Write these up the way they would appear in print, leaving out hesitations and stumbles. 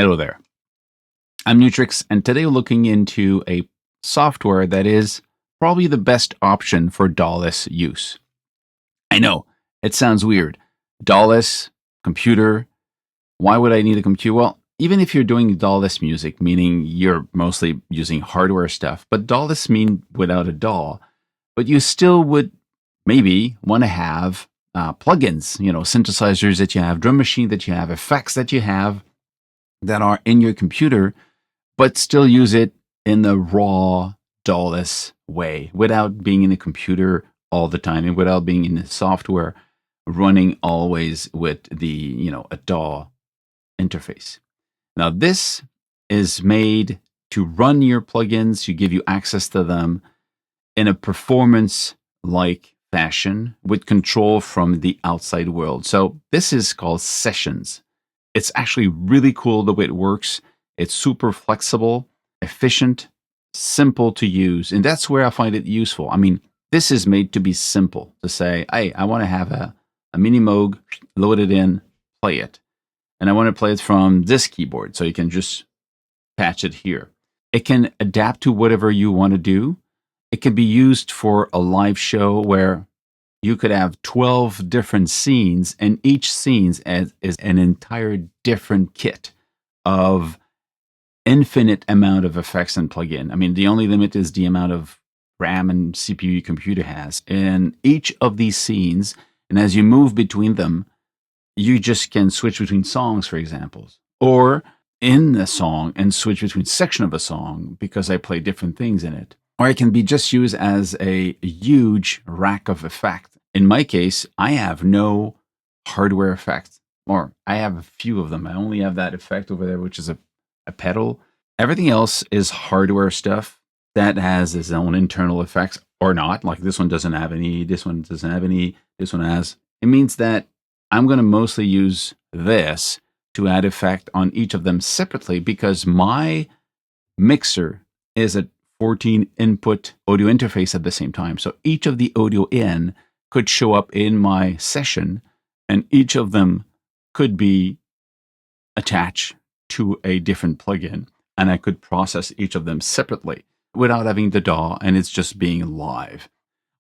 Hello there. I'm Nu-Trix, and today we're looking into a software that is probably the best option for DAWless use. I know, it sounds weird. DAWless, computer, why would I need a computer? Well, even if you're doing DAWless music, meaning you're mostly using hardware stuff, but DAWless mean without a DAW, but you still would maybe want to have plugins, synthesizers that you have, drum machine that you have, effects that you have that are in your computer, but still use it in the raw DAWless way without being in the computer all the time and without being in the software running always with the, a DAW interface. Now, this is made to run your plugins, to give you access to them in a performance-like fashion with control from the outside world. So this is called Sessions. It's actually really cool the way it works. It's super flexible, efficient, simple to use. And that's where I find it useful. I mean, this is made to be simple, to say, hey, I want to have a mini Moog, load it in, play it. And I want to play it from this keyboard. So you can just patch it here. It can adapt to whatever you want to do. It can be used for a live show where you could have 12 different scenes, and each scene is an entire different kit of infinite amount of effects and plugin. I mean, the only limit is the amount of RAM and CPU your computer has. In each of these scenes, and as you move between them, you just can switch between songs, for example, or in the song and switch between section of a song because I play different things in it. Or it can be just used as a huge rack of effects. In my case, I have no hardware effects, or I have a few of them. I only have that effect over there, which is a pedal. Everything else is hardware stuff that has its own internal effects or not. Like this one doesn't have any, this one doesn't have any, this one has. It means that I'm going to mostly use this to add effect on each of them separately because my mixer is a 14 input audio interface at the same time. So each of the audio in could show up in my session, and each of them could be attached to a different plugin, and I could process each of them separately without having the DAW, and it's just being live.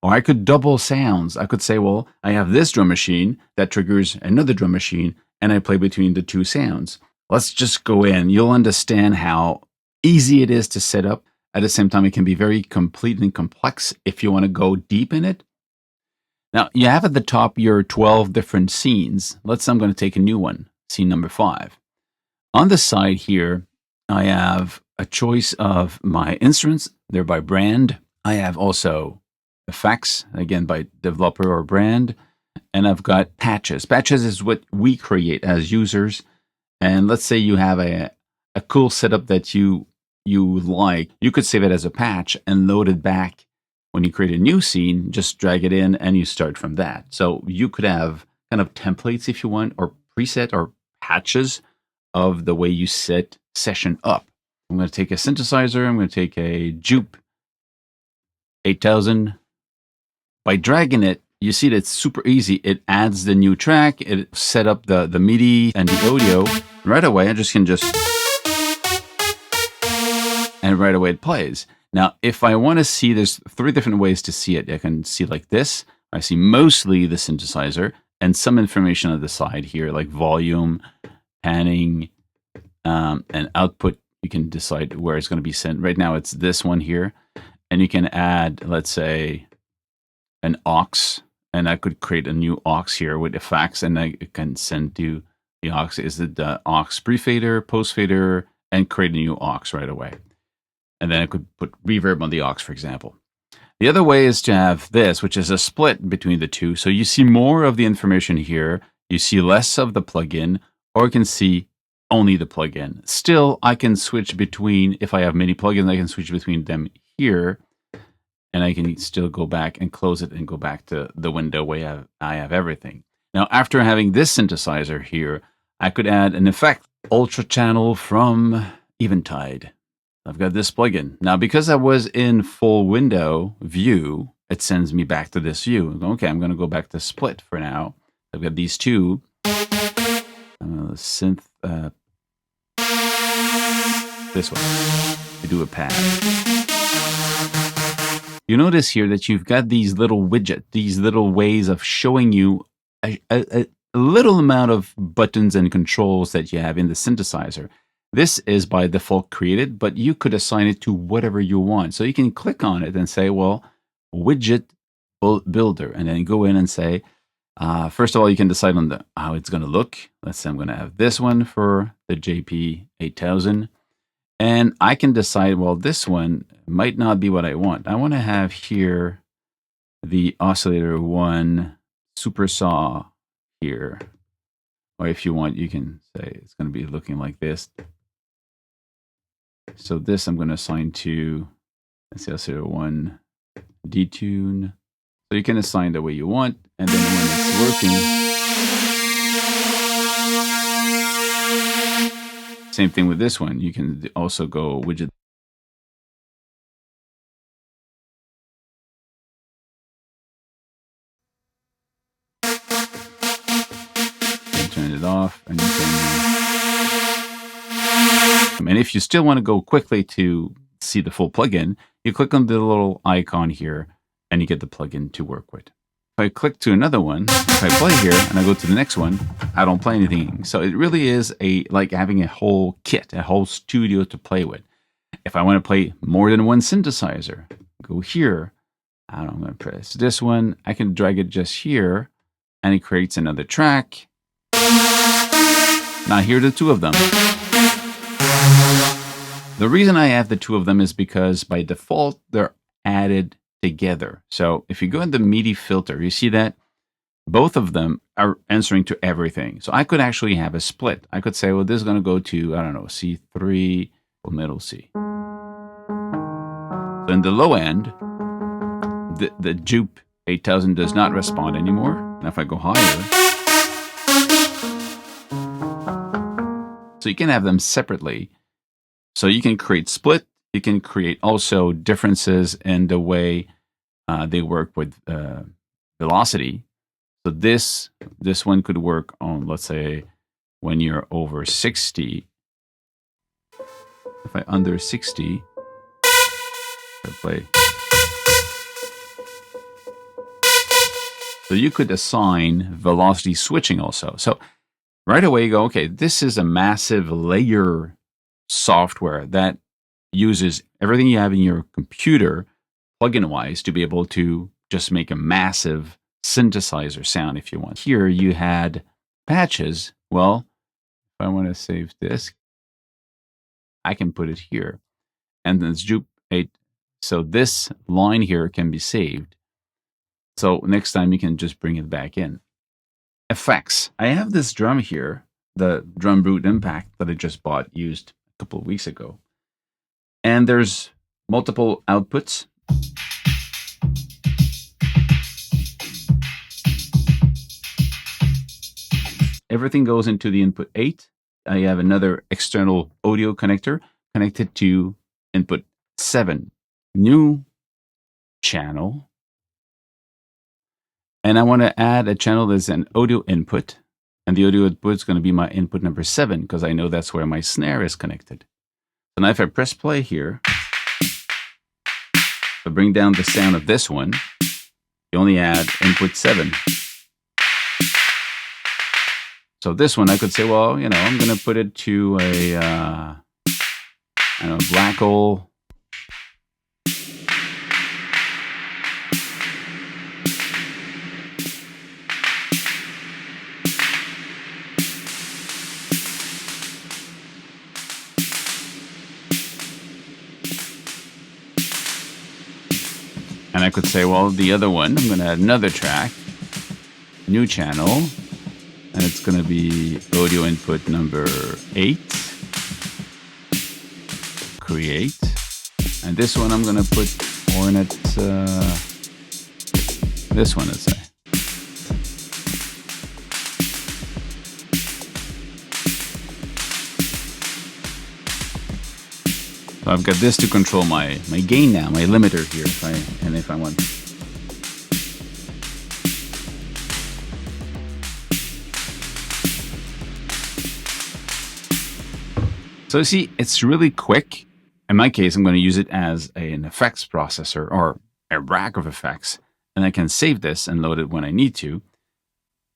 Or I could double sounds. I could say, well, I have this drum machine that triggers another drum machine, and I play between the two sounds. Let's just go in. You'll understand how easy it is to set up. At the same time, it can be very complete and complex if you want to go deep in it. Now, you have at the top your 12 different scenes. Let's say I'm going to take a new one, scene number 5. On the side here, I have a choice of my instruments. They're by brand. I have also effects, again, by developer or brand. And I've got patches. Patches is what we create as users. And let's say you have a cool setup that you like, you could save it as a patch and load it back when you create a new scene, just drag it in and you start from that. So you could have kind of templates if you want, or preset or patches of the way you set session up. I'm going to take a synthesizer. I'm going to take a Jupe 8000. By dragging it, you see that it's super easy. It adds the new track. It set up the MIDI and the audio. Right away, I just can and right away it plays. Now, if I want to see, there's 3 different ways to see it. I can see like this. I see mostly the synthesizer and some information on the side here, like volume, panning, and output. You can decide where it's going to be sent. Right now, it's this one here. And you can add, let's say, an aux. And I could create a new aux here with effects. And I can send to the aux. Is it the aux pre-fader, post-fader, and create a new aux right away. And then I could put reverb on the aux, for example. The other way is to have this, which is a split between the two. So you see more of the information here. You see less of the plugin, or you can see only the plugin. Still, I can switch between, if I have many plugins, I can switch between them here. And I can still go back and close it and go back to the window where I have everything. Now, after having this synthesizer here, I could add an effect, Ultra Channel from Eventide. I've got this plugin. Now, because I was in full window view, it sends me back to this view. Okay, I'm going to go back to split for now. I've got these two. Synth this way to do a pad. You notice here that you've got these little widgets, these little ways of showing you a little amount of buttons and controls that you have in the synthesizer. This is by default created, but you could assign it to whatever you want. So you can click on it and say, well, widget builder, and then go in and say, first of all, you can decide on how it's going to look. Let's say I'm going to have this one for the JP8000. And I can decide, well, this one might not be what I want. I want to have here the oscillator 1 super saw here. Or if you want, you can say it's going to be looking like this. So this I'm going to assign to, let's say, oscillator 1 detune. So you can assign the way you want, and then when it's working, same thing with this one. You can also go widget. And turn it off, and you can. And if you still want to go quickly to see the full plugin, you click on the little icon here, and you get the plugin to work with. If I click to another one, if I play here and I go to the next one, I don't play anything. So it really is like having a whole kit, a whole studio to play with. If I want to play more than one synthesizer, go here. I'm going to press this one. I can drag it just here, and it creates another track. Now here are the two of them. The reason I have the two of them is because by default, they're added together. So if you go in the MIDI filter, you see that both of them are answering to everything. So I could actually have a split. I could say, well, this is going to go to, I don't know, C3, middle C. So in the low end, the Jupe 8000 does not respond anymore. And if I go higher, so you can have them separately. So you can create split. You can create also differences in the way they work with velocity. So this one could work on, let's say, when you're over 60. If I under 60, I play. So you could assign velocity switching also. So right away you go, okay, this is a massive layer software that uses everything you have in your computer plugin-wise to be able to just make a massive synthesizer sound if you want. Here you had patches. Well, if I want to save this, I can put it here. And then it's Jupe 8. So this line here can be saved. So next time you can just bring it back in. Effects. I have this drum here, the Drum Brute Impact that I just bought used a couple of weeks ago. And there's multiple outputs. Everything goes into the input 8. I have another external audio connector connected to input 7. New channel. And I want to add a channel that's an audio input. And the audio input is going to be my input number 7 because I know that's where my snare is connected. So now if I press play here, I bring down the sound of this one, you only add input 7. So this one I could say, well, you know, I'm going to put it to a, I don't know, black hole. And I could say, well, the other one, I'm going to add another track, new channel, and it's going to be audio input number 8, create. And this one I'm going to put Hornet, this one, let's say. So I've got this to control my gain now, my limiter here, if I want. So you see, it's really quick. In my case, I'm going to use it as an effects processor or a rack of effects, and I can save this and load it when I need to.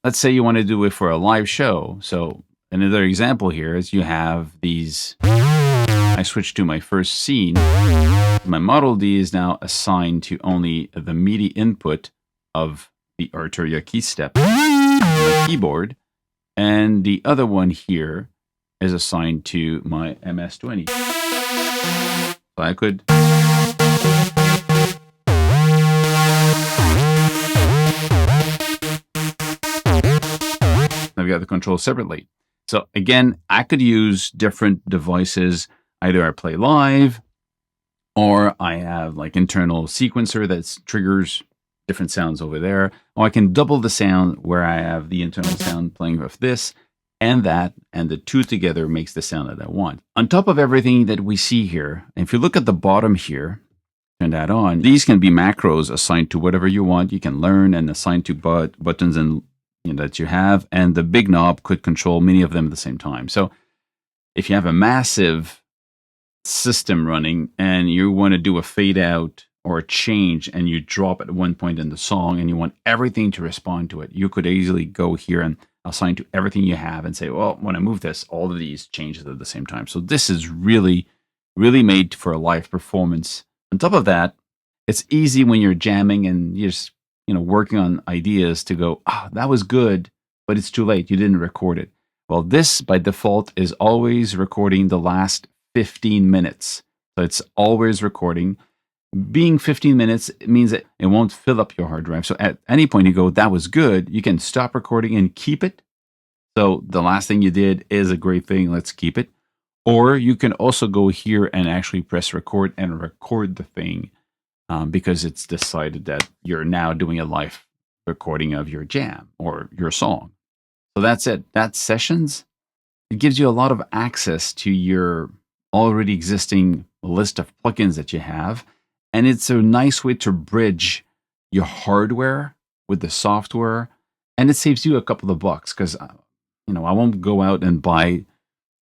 Let's say you want to do it for a live show. So another example here is you have these. I switched to my first scene. My Model D is now assigned to only the MIDI input of the Arturia key step on the keyboard, and the other one here is assigned to my MS-20. So I could I've got the controls separately. So again, I could use different devices. Either I play live, or I have like internal sequencer that triggers different sounds over there. Or I can double the sound where I have the internal sound playing with this and that, and the two together makes the sound that I want. On top of everything that we see here, if you look at the bottom here, turn that on, these can be macros assigned to whatever you want. You can learn and assign to buttons and that you have, and the big knob could control many of them at the same time. So if you have a massive system running and you want to do a fade out or a change and you drop at one point in the song and you want everything to respond to it, you could easily go here and assign to everything you have and say, well, when I move this, all of these changes at the same time. So this is really, really made for a live performance. On top of that, it's easy when you're jamming and you're just working on ideas to go, that was good, but it's too late. You didn't record it. Well, this by default is always recording the last 15 minutes. So it's always recording. Being 15 minutes means that it won't fill up your hard drive. So at any point you go, that was good, you can stop recording and keep it. So the last thing you did is a great thing. Let's keep it. Or you can also go here and actually press record and record the thing because it's decided that you're now doing a live recording of your jam or your song. So that's it. That's Sessions. It gives you a lot of access to your already existing list of plugins that you have. And it's a nice way to bridge your hardware with the software. And it saves you a couple of bucks because, I won't go out and buy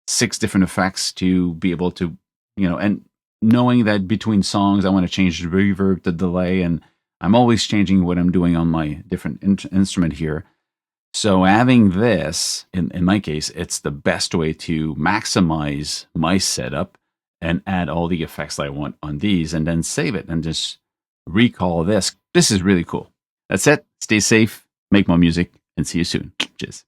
6 different effects to be able to, and knowing that between songs, I want to change the reverb, the delay, and I'm always changing what I'm doing on my different instrument here. So having this, in my case, it's the best way to maximize my setup and add all the effects that I want on these and then save it and just recall this. This is really cool. That's it. Stay safe, make more music, and see you soon. Cheers.